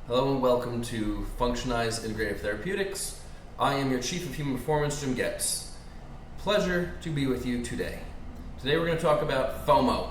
Hello and welcome to Functionize Integrative Therapeutics. I am your Chief of Human Performance, Jim Goetz. Pleasure to be with you today. Today we're going to talk about FOMO.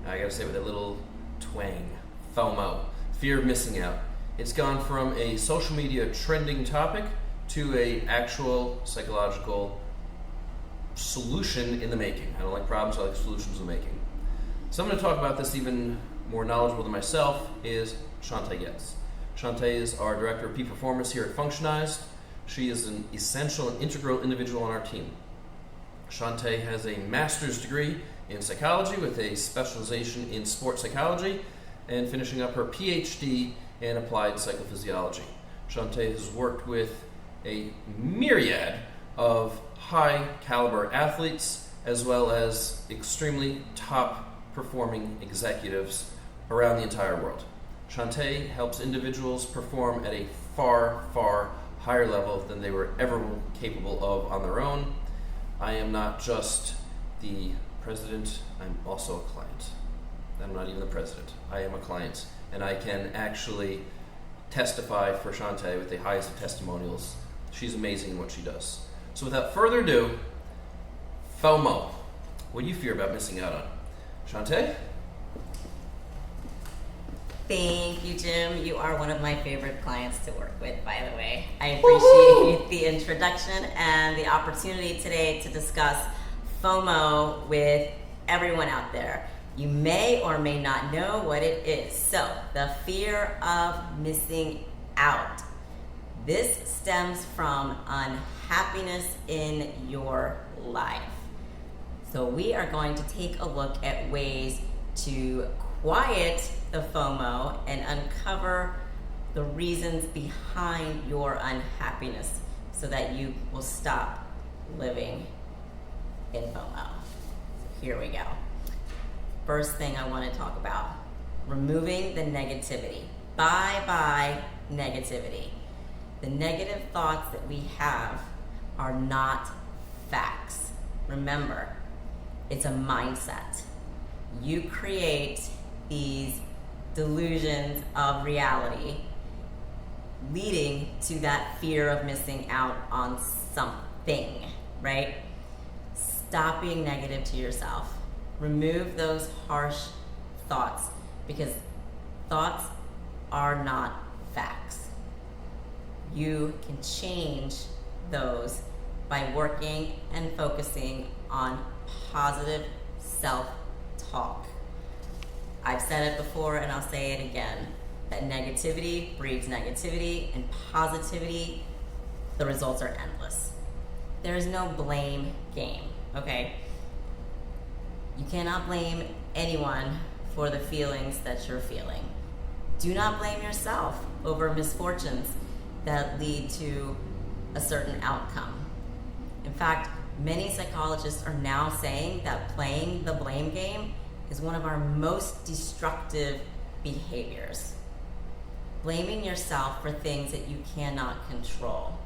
I gotta say it with a little twang. FOMO, fear of missing out. It's gone from a social media trending topic to a actual psychological solution in the making. I don't like problems, I like solutions in the making. Someone to talk about this even more knowledgeable than myself is Chantea Goetz. Chantea is our Director of Peak Performance here at Functionize. She is an essential and integral individual on our team. Chantea has a master's degree in psychology with a specialization in sports psychology and finishing up her PhD in applied psychophysiology. Chantea has worked with a myriad of high caliber athletes as well as extremely top performing executives around the entire world. Chantea helps individuals perform at a far, far higher level than they were ever capable of on their own. I am not just the president, I'm also a client. I'm not even the president, I am a client, and I can actually testify for Chantea with the highest of testimonials. She's amazing in what she does. So without further ado, FOMO. What do you fear about missing out on? Chantea? Thank you, Jim. You are one of my favorite clients to work with, by the way. I appreciate the introduction and the opportunity today to discuss FOMO with everyone out there. You may or may not know what it is. So, the fear of missing out. This stems from unhappiness in your life. So, we are going to take a look at ways to quiet the FOMO and uncover the reasons behind your unhappiness so that you will stop living in FOMO. Here we go. First thing I want to talk about, removing the negativity. Bye-bye negativity. The negative thoughts that we have are not facts. Remember, it's a mindset. You create these delusions of reality leading to that fear of missing out on something, right? Stop being negative to yourself. Remove those harsh thoughts because thoughts are not facts. You can change those by working and focusing on positive self-talk. I've said it before and I'll say it again, that negativity breeds negativity and positivity, the results are endless. There is no blame game, okay? You cannot blame anyone for the feelings that you're feeling. Do not blame yourself over misfortunes that lead to a certain outcome. In fact, many psychologists are now saying that playing the blame game is one of our most destructive behaviors. Blaming yourself for things that you cannot control.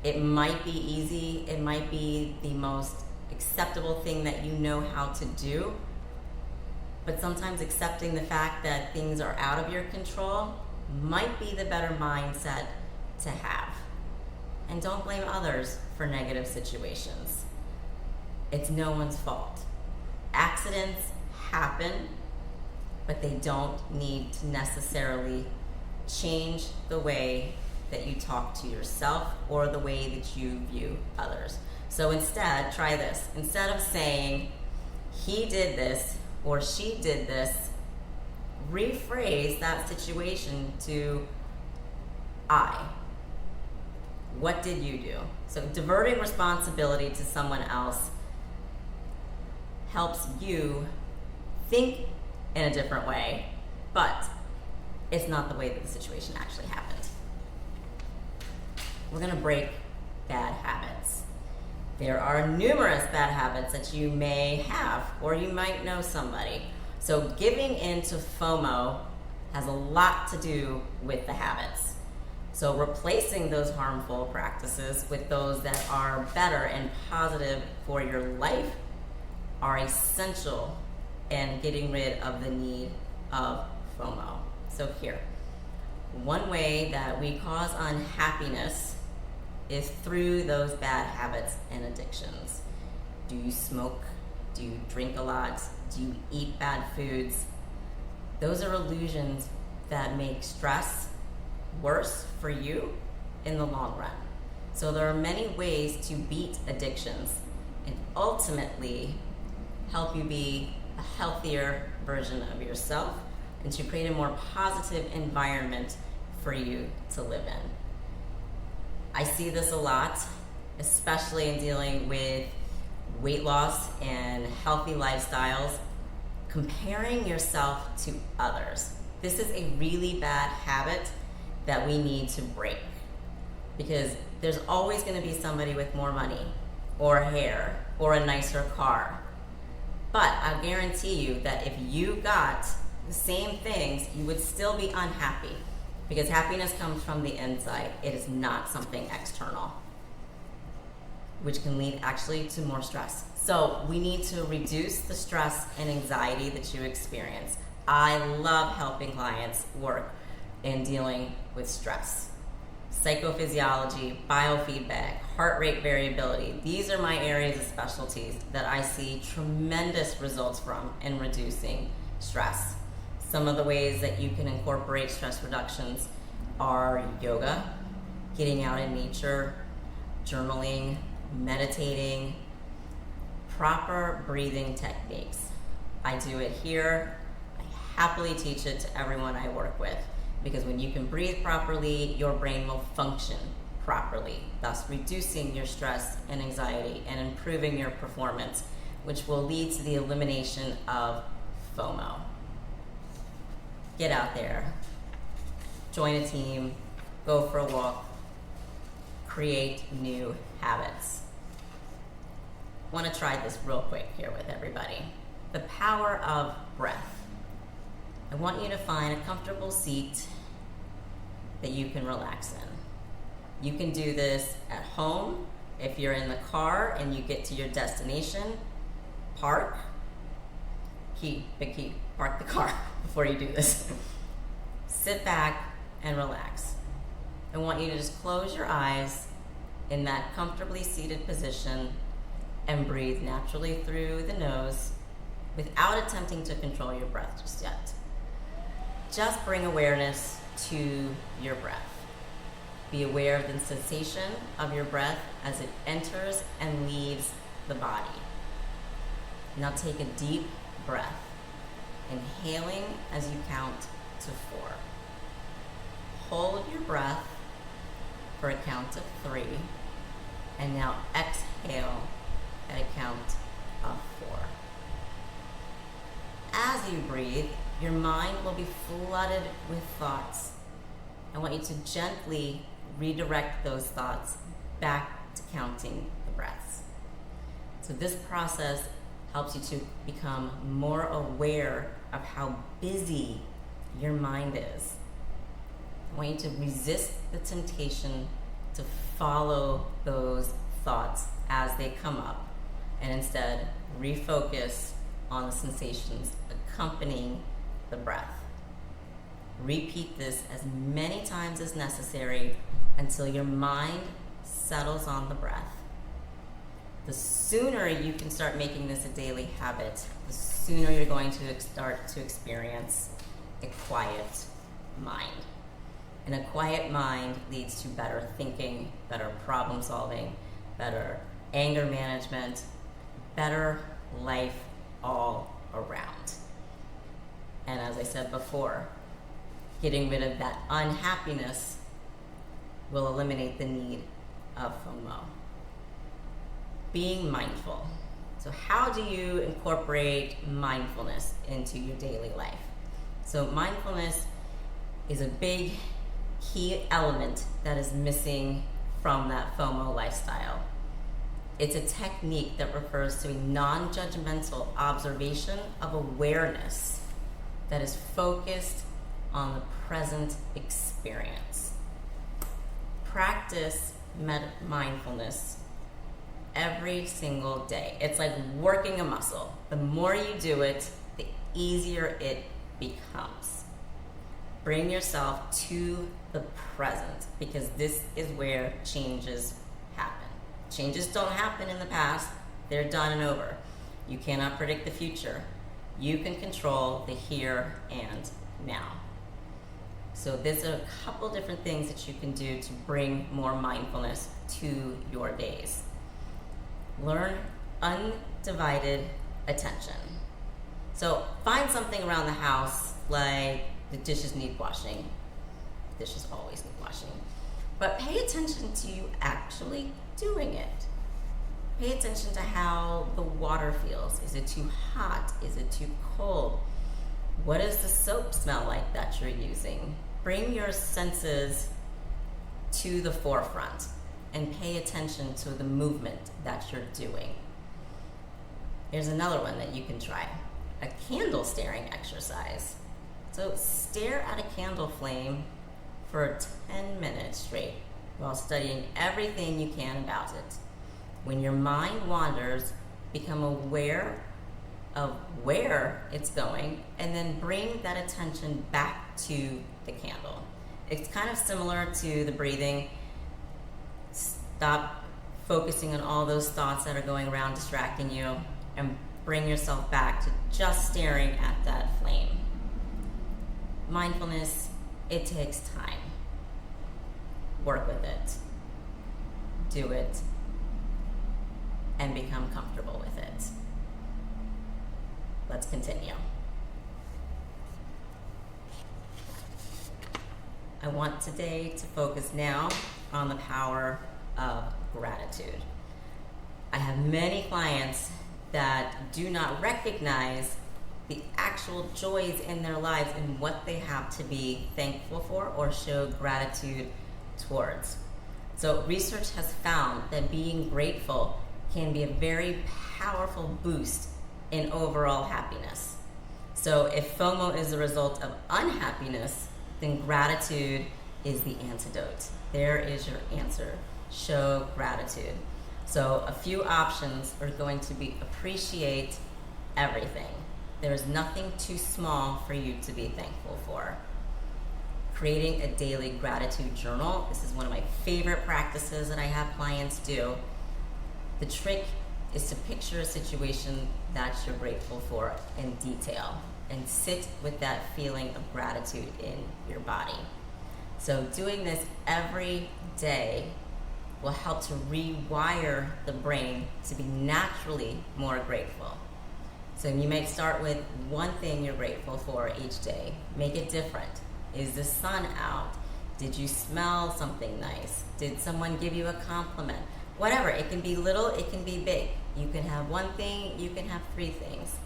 It might be easy, it might be the most acceptable thing that you know how to do, but sometimes accepting the fact that things are out of your control might be the better mindset to have. And don't blame others for negative situations. It's no one's fault. Accidents happen, but they don't need to necessarily change the way that you talk to yourself or the way that you view others. So instead, try this. Instead of saying, he did this or she did this, rephrase that situation to I. What did you do? So diverting responsibility to someone else helps you think in a different way, but it's not the way that the situation actually happened. We're gonna break bad habits. There are numerous bad habits that you may have, or you might know somebody. So giving into FOMO has a lot to do with the habits. So replacing those harmful practices with those that are better and positive for your life are essential in getting rid of the need of FOMO. So here, one way that we cause unhappiness is through those bad habits and addictions. Do you smoke? Do you drink a lot? Do you eat bad foods? Those are illusions that make stress worse for you in the long run. So there are many ways to beat addictions and ultimately help you be a healthier version of yourself and to create a more positive environment for you to live in. I see this a lot, especially in dealing with weight loss and healthy lifestyles, comparing yourself to others. This is a really bad habit that we need to break, because there's always going to be somebody with more money or hair or a nicer car. But I guarantee you that if you got the same things, you would still be unhappy, because happiness comes from the inside. It is not something external, which can lead actually to more stress. So we need to reduce the stress and anxiety that you experience. I love helping clients work in dealing with stress. Psychophysiology, biofeedback, heart rate variability. These are my areas of specialties that I see tremendous results from in reducing stress. Some of the ways that you can incorporate stress reductions are yoga, getting out in nature, journaling, meditating, proper breathing techniques. I do it here. I happily teach it to everyone I work with, because when you can breathe properly, your brain will function properly, thus reducing your stress and anxiety and improving your performance, which will lead to the elimination of FOMO. Get out there, join a team, go for a walk, create new habits. I want to try this real quick here with everybody. The power of breath. I want you to find a comfortable seat that you can relax in. You can do this at home. If you're in the car and you get to your destination, park. Big key, park the car before you do this. Sit back and relax. I want you to just close your eyes in that comfortably seated position and breathe naturally through the nose without attempting to control your breath just yet. Just bring awareness to your breath. Be aware of the sensation of your breath as it enters and leaves the body. Now take a deep breath, inhaling as you count to 4. Hold your breath for a count of 3, and now exhale at a count of 4. As you breathe, your mind will be flooded with thoughts. I want you to gently redirect those thoughts back to counting the breaths. So this process helps you to become more aware of how busy your mind is. I want you to resist the temptation to follow those thoughts as they come up, and instead refocus on the sensations accompanying the breath. Repeat this as many times as necessary until your mind settles on the breath. The sooner you can start making this a daily habit, the sooner you're going to start to experience a quiet mind. And a quiet mind leads to better thinking, better problem solving, better anger management, better life all around. And as I said before, getting rid of that unhappiness will eliminate the need of FOMO. Being mindful. So how do you incorporate mindfulness into your daily life? So mindfulness is a big key element that is missing from that FOMO lifestyle. It's a technique that refers to a non-judgmental observation of awareness that is focused on the present experience. Practice mindfulness every single day. It's like working a muscle. The more you do it, the easier it becomes. Bring yourself to the present, because this is where changes happen. Changes don't happen in the past, they're done and over. You cannot predict the future. You can control the here and now. So there's a couple different things that you can do to bring more mindfulness to your days. Learn undivided attention. So find something around the house, like the dishes need washing. Dishes always need washing. But pay attention to you actually doing it. Pay attention to how the water feels. Is it too hot? Is it too cold? What does the soap smell like that you're using? Bring your senses to the forefront and pay attention to the movement that you're doing. Here's another one that you can try. A candle staring exercise. So stare at a candle flame for 10 minutes straight while studying everything you can about it. When your mind wanders, become aware of where it's going and then bring that attention back to the candle. It's kind of similar to the breathing. Stop focusing on all those thoughts that are going around distracting you and bring yourself back to just staring at that flame. Mindfulness, it takes time. Work with it. Do it. And become comfortable with it. Let's continue. I want today to focus now on the power of gratitude. I have many clients that do not recognize the actual joys in their lives and what they have to be thankful for or show gratitude towards. So research has found that being grateful can be a very powerful boost in overall happiness. So if FOMO is the result of unhappiness, then gratitude is the antidote. There is your answer. Show gratitude. So a few options are going to be appreciate everything. There is nothing too small for you to be thankful for. Creating a daily gratitude journal. This is one of my favorite practices that I have clients do. The trick is to picture a situation that you're grateful for in detail and sit with that feeling of gratitude in your body. So doing this every day will help to rewire the brain to be naturally more grateful. So you may start with one thing you're grateful for each day. Make it different. Is the sun out? Did you smell something nice? Did someone give you a compliment? Whatever, it can be little, it can be big. You can have one thing, you can have three things.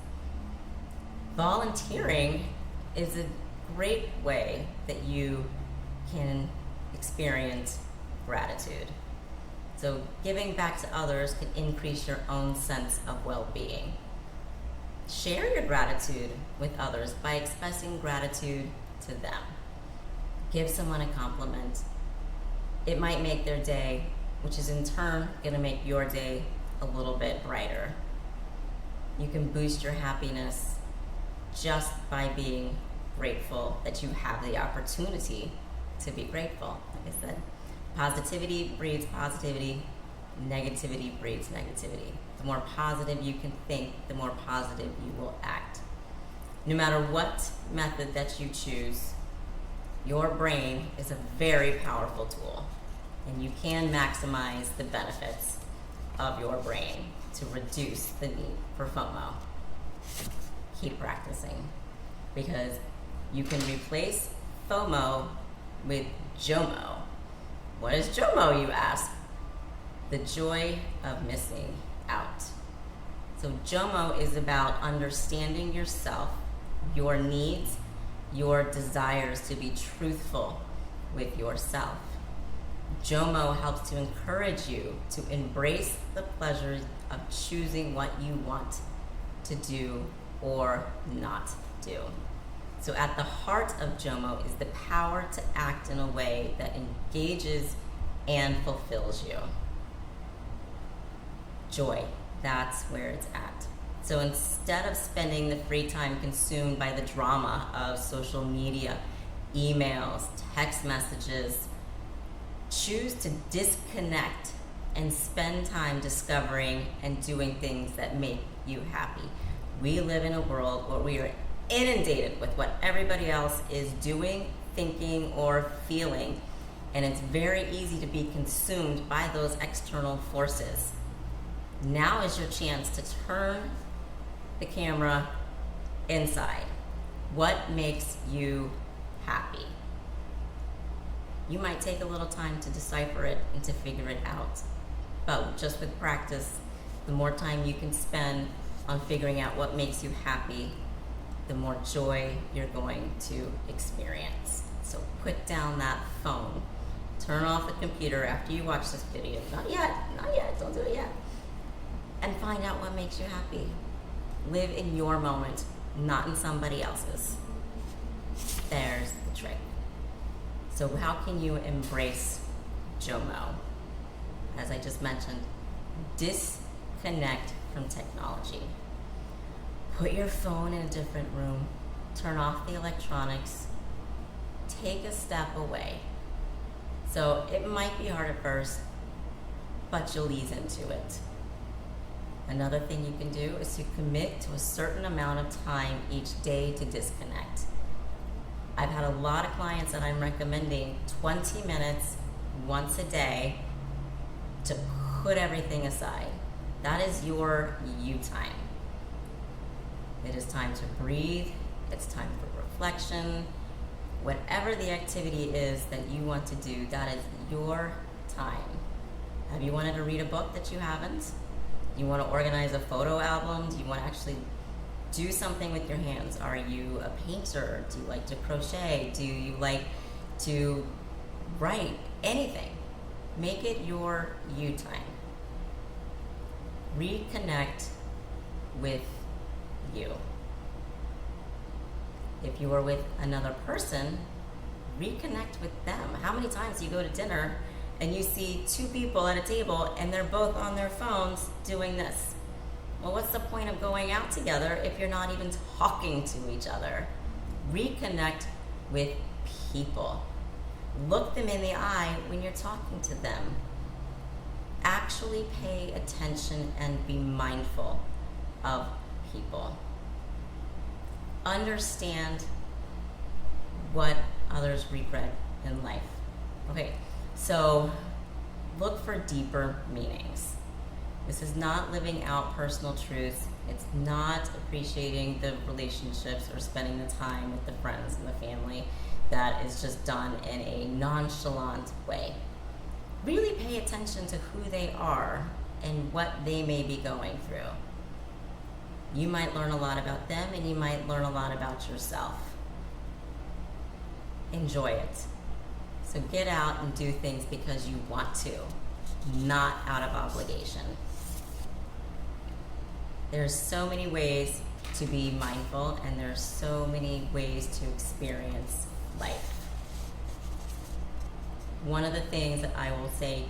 Volunteering is a great way that you can experience gratitude. So giving back to others can increase your own sense of well-being. Share your gratitude with others by expressing gratitude to them. Give someone a compliment. It might make their day, which is in turn going to make your day a little bit brighter. You can boost your happiness just by being grateful that you have the opportunity to be grateful. Like I said, positivity breeds positivity, negativity breeds negativity. The more positive you can think, the more positive you will act. No matter what method that you choose, your brain is a very powerful tool, and you can maximize the benefits of your brain to reduce the need for FOMO. Keep practicing, because you can replace FOMO with Jomo. What is Jomo, you ask? The joy of missing out. So Jomo is about understanding yourself, your needs, your desires, to be truthful with yourself. Jomo helps to encourage you to embrace the pleasures of choosing what you want to do or not do. So at the heart of Jomo is the power to act in a way that engages and fulfills you. Joy, that's where it's at. So instead of spending the free time consumed by the drama of social media, emails, text messages. Choose to disconnect and spend time discovering and doing things that make you happy. We live in a world where we are inundated with what everybody else is doing, thinking, or feeling. And it's very easy to be consumed by those external forces. Now is your chance to turn the camera inside. What makes you happy? You might take a little time to decipher it and to figure it out. But just with practice, the more time you can spend on figuring out what makes you happy, the more joy you're going to experience. So put down that phone. Turn off the computer after you watch this video. Not yet, don't do it yet. And find out what makes you happy. Live in your moment, not in somebody else's. There's the trick. So how can you embrace Jomo? As I just mentioned, disconnect from technology. Put your phone in a different room. Turn off the electronics. Take a step away. So it might be hard at first, but you'll ease into it. Another thing you can do is to commit to a certain amount of time each day to disconnect. I've had a lot of clients that I'm recommending 20 minutes once a day to put everything aside. That is your you time. It is time to breathe. It's time for reflection. Whatever the activity is that you want to do, that is your time. Have you wanted to read a book that you haven't? You want to organize a photo album? Do you want to actually do something with your hands? Are you a painter? Do you like to crochet? Do you like to write? Anything. Make it your you time. Reconnect with you. If you are with another person, reconnect with them. How many times do you go to dinner and you see two people at a table and they're both on their phones doing this? Well, what's the point of going out together if you're not even talking to each other? Reconnect with people. Look them in the eye when you're talking to them. Actually pay attention and be mindful of people. Understand what others regret in life. Okay, so look for deeper meanings. This is not living out personal truths. It's not appreciating the relationships or spending the time with the friends and the family that is just done in a nonchalant way. Really pay attention to who they are and what they may be going through. You might learn a lot about them and you might learn a lot about yourself. Enjoy it. So get out and do things because you want to, not out of obligation. There's so many ways to be mindful and there's so many ways to experience life. One of the things that I will say,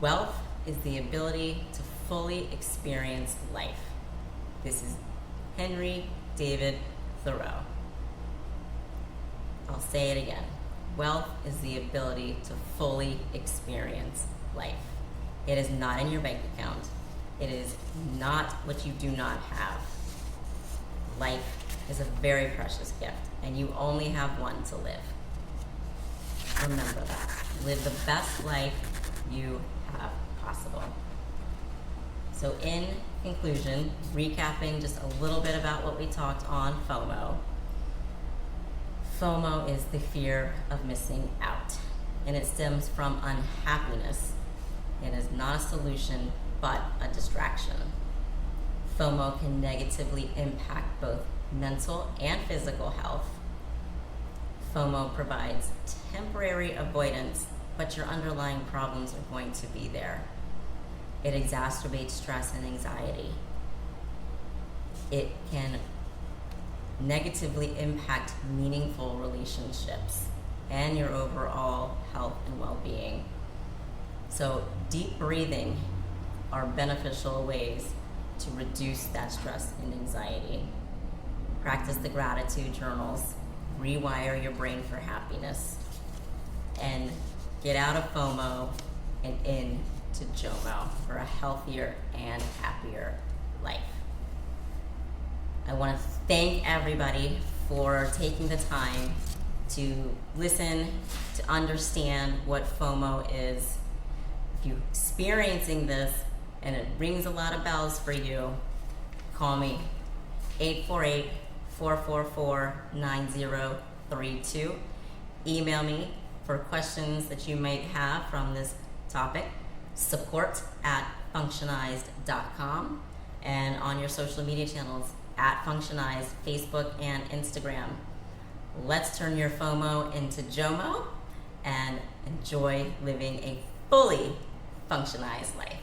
wealth is the ability to fully experience life. This is Henry David Thoreau. I'll say it again. Wealth is the ability to fully experience life. It is not in your bank account. It is not what you do not have. Life is a very precious gift, and you only have one to live. Remember that. Live the best life you have possible. So in conclusion, recapping just a little bit about what we talked on FOMO. FOMO is the fear of missing out, and it stems from unhappiness. It is not a solution, but a distraction. FOMO can negatively impact both mental and physical health. FOMO provides temporary avoidance, but your underlying problems are going to be there. It exacerbates stress and anxiety. It can negatively impact meaningful relationships and your overall health and well-being. So deep breathing are beneficial ways to reduce that stress and anxiety. Practice the gratitude journals. rewire your brain for happiness and get out of FOMO and into Jomo for a healthier and happier life. I want to thank everybody for taking the time to listen, to understand what FOMO is. If you're experiencing this and it rings a lot of bells for you, call me, 848-444-9032. Email me for questions that you might have from this topic, support@functionized.com, and on your social media channels @Functionized, Facebook and Instagram. Let's turn your FOMO into Jomo and enjoy living a fully functionized life.